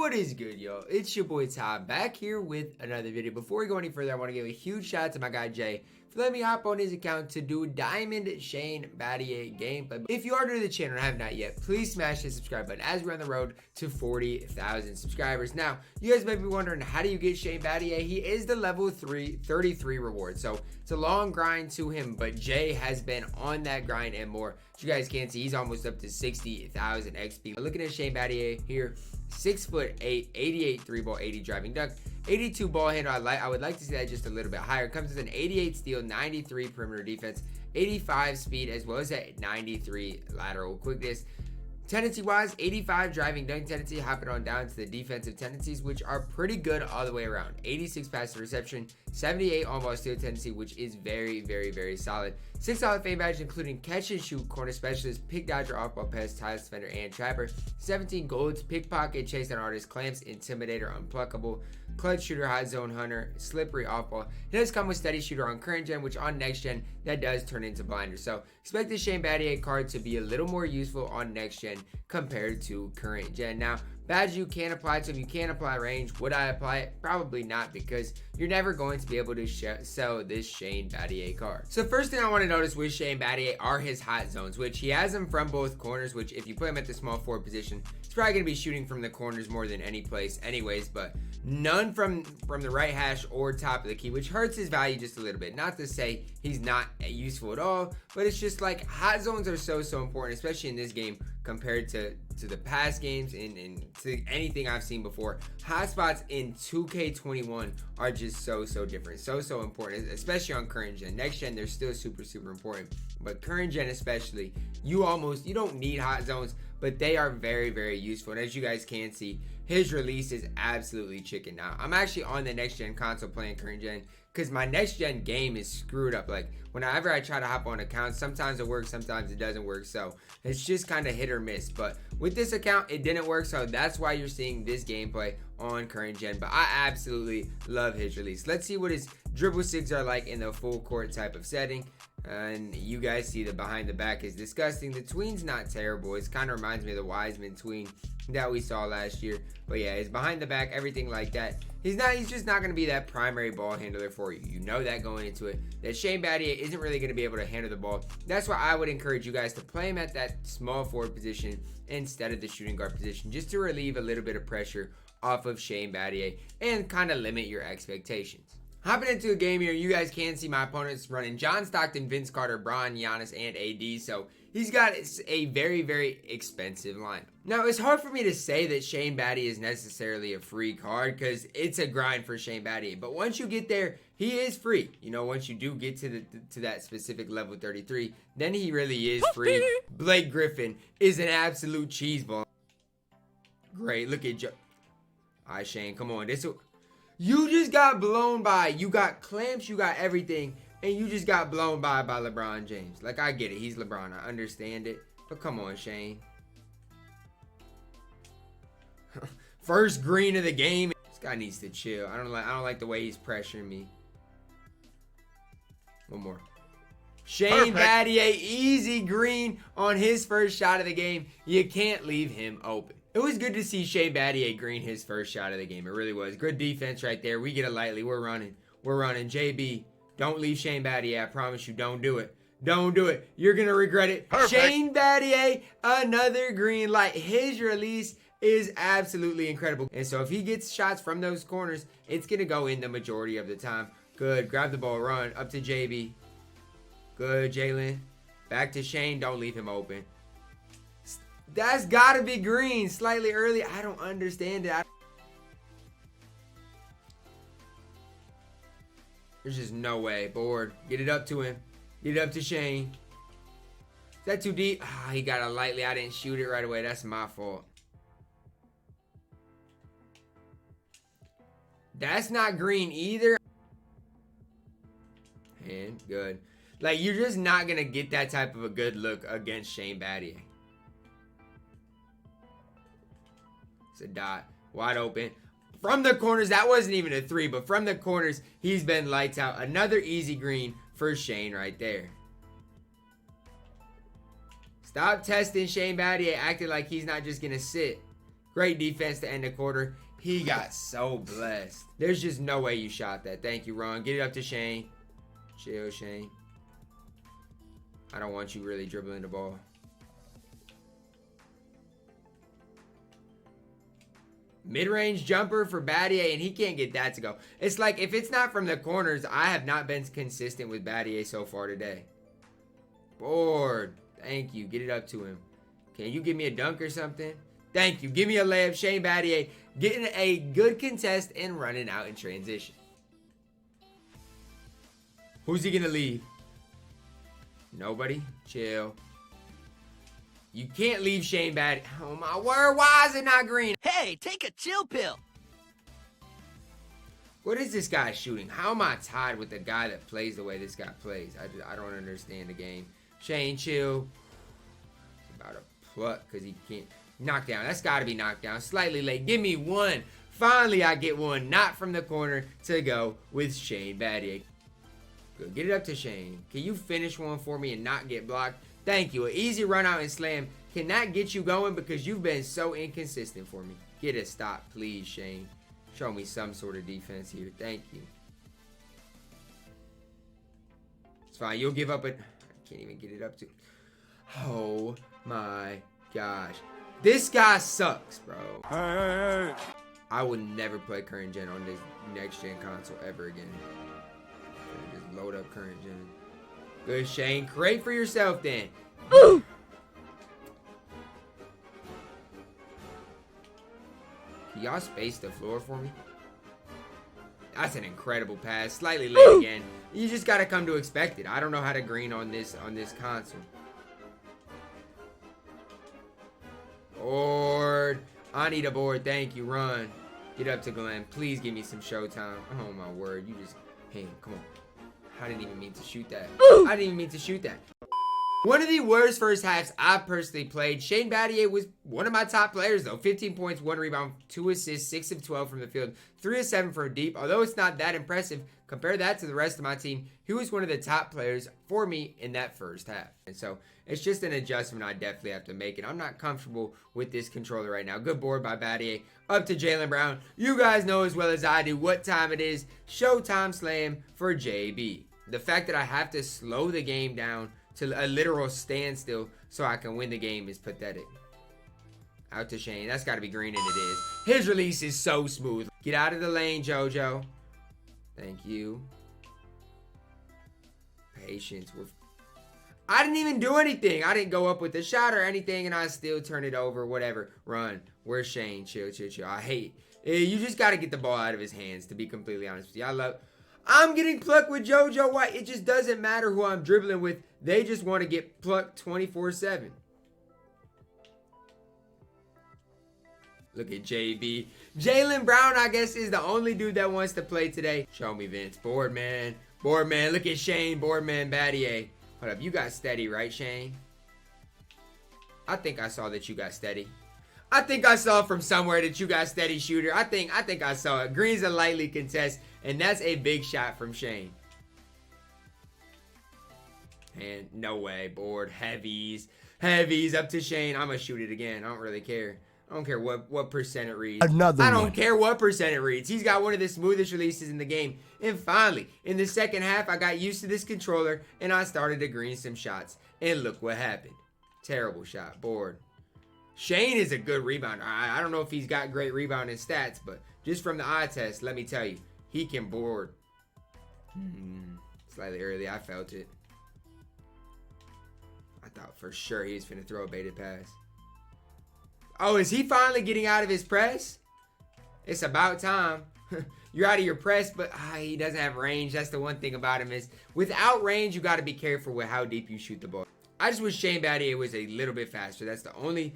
What is good, yo? It's your boy Ty back here with another video. Before we go any further, I want to give a huge shout out to my guy Jay for letting me hop on his account to do Diamond Shane Battier gameplay. If you are new to the channel and have not yet, please smash the subscribe button as we're on the road to 40,000 subscribers. Now, you guys might be wondering, how do you get Shane Battier? He is the level 33 reward, so it's a long grind to him, but Jay has been on that grind and more. As you guys can see, he's almost up to 60,000 XP. Looking at Shane Battier here, 6'8", 88 3 ball, 80 driving dunk, 82 ball handle. I would like to see that just a little bit higher. Comes with an 88 steal, 93 perimeter defense, 85 speed, as well as that 93 lateral quickness. Tendency wise, 85 driving dunk tendency, hopping on down to the defensive tendencies, which are pretty good all the way around. 86 pass to reception, 78 on ball steal tendency, which is very solid. 6 Hall of Fame badges, including catch and shoot, corner specialist, pick dodger, off ball pass, tireless defender, and trapper. 17 golds, pickpocket, chase down artist, clamps, intimidator, unpluckable, clutch shooter, hot zone hunter, slippery off ball. It does come with steady shooter on current gen, which on next gen that does turn into blinder. So expect the Shane Battier card to be a little more useful on next gen compared to current gen. Now, badge you can apply to him, you can apply range. Would I apply it? Probably not, because you're never going to be able to sell this Shane Battier card. So first thing I want to notice with Shane Battier are his hot zones, which he has them from both corners, which if you put him at the small forward position, he's probably going to be shooting from the corners more than any place anyways, but none from the right hash or top of the key, which hurts his value just a little bit. Not to say he's not useful at all, but it's just like hot zones are so important, especially in this game compared to the past games and to anything I've seen before. Hot spots in 2K21 are just so different, so important, especially on current gen. Next gen, they're still super important, but current gen especially, you don't need hot zones, but they are very useful. And as you guys can see, his release is absolutely chicken. Now, I'm actually on the next gen console playing current gen because my next gen game is screwed up. Like, whenever I try to hop on accounts, sometimes it works, sometimes it doesn't work. So it's just kind of hit or miss. But with this account, it didn't work. So that's why you're seeing this gameplay on current gen. But I absolutely love his release. Let's see what his dribble sigs are like in the full court type of setting. And you guys see the behind the back is disgusting. The tween's not terrible. It kind of reminds me of the Wiseman tween that we saw last year. But yeah, it's behind the back, everything like that. He's just not going to be that primary ball handler for you. You know that going into it. That Shane Battier isn't really going to be able to handle the ball. That's why I would encourage you guys to play him at that small forward position instead of the shooting guard position, just to relieve a little bit of pressure off of Shane Battier and kind of limit your expectations. Hopping into a game here, you guys can see my opponent's running John Stockton, Vince Carter, Bron, Giannis, and AD. So he's got a very expensive line. Now, it's hard for me to say that Shane Battier is necessarily a free card because it's a grind for Shane Battier. But once you get there, he is free. You know, once you do get to that specific level 33, then he really is free. Blake Griffin is an absolute cheeseball. Great, look at Joe. All right, Shane, come on. You just got blown by. You got clamps, you got everything, and you just got blown by LeBron James. Like, I get it. He's LeBron. I understand it. But come on, Shane. First green of the game. This guy needs to chill. I don't like the way he's pressuring me. One more. Shane Battier, easy green on his first shot of the game. You can't leave him open. It was good to see Shane Battier green his first shot of the game. It really was. Good defense right there. We get it lightly. We're running. JB, don't leave Shane Battier. I promise you, don't do it. Don't do it. You're going to regret it. Perfect. Shane Battier, another green light. His release is absolutely incredible. And so if he gets shots from those corners, it's going to go in the majority of the time. Good. Grab the ball. Run. Up to JB. Good, Jalen. Back to Shane. Don't leave him open. That's gotta be green slightly early. I don't understand it. There's just no way. Board. Get it up to him. Get it up to Shane. Is that too deep? Ah, he got it lightly. I didn't shoot it right away. That's my fault. That's not green either. And good. Like, you're just not gonna get that type of a good look against Shane Battier. It's a dot. Wide open. From the corners, that wasn't even a three, but from the corners, he's been lights out. Another easy green for Shane right there. Stop testing Shane Battier, acting like he's not just going to sit. Great defense to end the quarter. He got so blessed. There's just no way you shot that. Thank you, Ron. Get it up to Shane. Chill, Shane. I don't want you really dribbling the ball. Mid-range jumper for Battier, and he can't get that to go. It's like, if it's not from the corners, I have not been consistent with Battier so far today. Board. Thank you. Get it up to him. Can you give me a dunk or something? Thank you. Give me a layup. Shane Battier getting a good contest and running out in transition. Who's he going to leave? Nobody. Chill. You can't leave Shane Battier. Oh my word, why is it not green? Hey, take a chill pill. What is this guy shooting? How am I tied with the guy that plays the way this guy plays? I don't understand the game. Shane, chill. He's about to pluck because he can't. Knock down. That's got to be knocked down. Slightly late. Give me one. Finally, I get one. Not from the corner to go with Shane Battier. Good. Get it up to Shane. Can you finish one for me and not get blocked? Thank you. An easy run out and slam cannot get you going because you've been so inconsistent for me. Get a stop, please, Shane. Show me some sort of defense here. Thank you. It's fine. You'll give up a... I can't even get it up to... Oh, my gosh. This guy sucks, bro. Hey. I would never play current gen on this next gen console ever again. Just load up current gen. Good, Shane. Create for yourself then. Ooh. Can y'all space the floor for me? That's an incredible pass. Slightly late again. You just gotta come to expect it. I don't know how to green on this console. Board. I need a board. Thank you. Run. Get up to Glenn. Please give me some showtime. Oh my word. You just... Hey, come on. I didn't even mean to shoot that. I didn't even mean to shoot that. One of the worst first halves I've personally played. Shane Battier was one of my top players though. 15 points, 1 rebound, 2 assists, 6 of 12 from the field, 3 of 7 from deep. Although it's not that impressive, compare that to the rest of my team. He was one of the top players for me in that first half. And so it's just an adjustment I definitely have to make. And I'm not comfortable with this controller right now. Good board by Battier. Up to Jaylen Brown. You guys know as well as I do what time it is. Showtime slam for JB. The fact that I have to slow the game down to a literal standstill so I can win the game is pathetic. Out to Shane. That's got to be green, and it is. His release is so smooth. Get out of the lane, JoJo. Thank you. Patience. I didn't even do anything. I didn't go up with the shot or anything, and I still turn it over. Whatever. Run. Where's Shane? Chill, chill, chill. I hate. You just got to get the ball out of his hands, to be completely honest with you. I'm getting plucked with JoJo White. It just doesn't matter who I'm dribbling with. They just want to get plucked 24/7. Look at JB. Jaylen Brown, I guess, is the only dude that wants to play today. Show me, Vince. Board man. Board man. Look at Shane. Board man Battier. Hold up. You got steady, right, Shane? I think I saw that you got steady. I think I saw from somewhere that you got steady, shooter. I think I saw it. Green's a lightly contest, and that's a big shot from Shane. And no way. Board. Heavies. Heavies up to Shane. I'm going to shoot it again. I don't really care. I don't care what percent it reads. I don't care what percent it reads. He's got one of the smoothest releases in the game. And finally, in the second half, I got used to this controller, and I started to green some shots. And look what happened. Terrible shot. Board. Shane is a good rebounder. I don't know if he's got great rebounding stats, but just from the eye test, let me tell you, he can board. Slightly early, I felt it. I thought for sure he was finna throw a baited pass. Oh, is he finally getting out of his press? It's about time. You're out of your press, but he doesn't have range. That's the one thing about him is without range, you got to be careful with how deep you shoot the ball. I just wish Shane Battier was a little bit faster. That's the only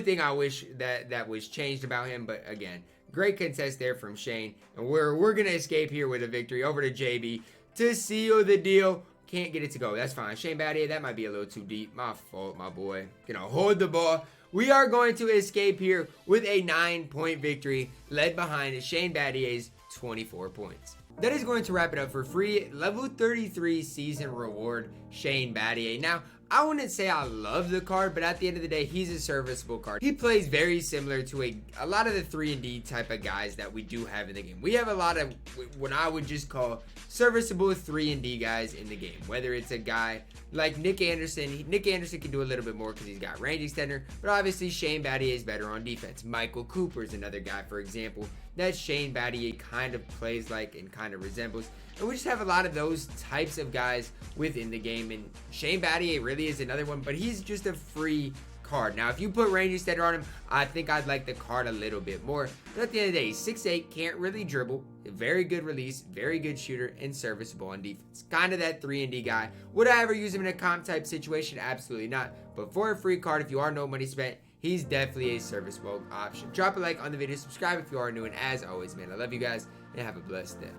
thing I wish that was changed about him. But again, great contest there from Shane. And we're going to escape here with a victory over to JB to seal the deal. Can't get it to go. That's fine. Shane Battier, that might be a little too deep. My fault, my boy. Gonna hold the ball. We are going to escape here with a 9-point victory led behind Shane Battier's 24 points. That is going to wrap it up for free level 33 season reward Shane Battier. Now, I wouldn't say I love the card, but at the end of the day, he's a serviceable card. He plays very similar to a lot of the 3-and-D type of guys that we do have in the game. We have a lot of what I would just call serviceable 3-and-D guys in the game. Whether it's a guy like Nick Anderson. Nick Anderson can do a little bit more because he's got range extender, but obviously Shane Battier is better on defense. Michael Cooper is another guy, for example, that Shane Battier kind of plays like and kind of resembles. And we just have a lot of those types of guys within the game. And Shane Battier really is another one, but he's just a free card. Now, if you put range extender on him, I think I'd like the card a little bit more. But at the end of the day, he's 6'8", can't really dribble, very good release, very good shooter, and serviceable on defense. Kind of that 3-and-D guy. Would I ever use him in a comp type situation? Absolutely not. But for a free card, if you are no money spent, he's definitely a serviceable option. Drop a like on the video, subscribe if you are new, and as always, man, I love you guys, and have a blessed day.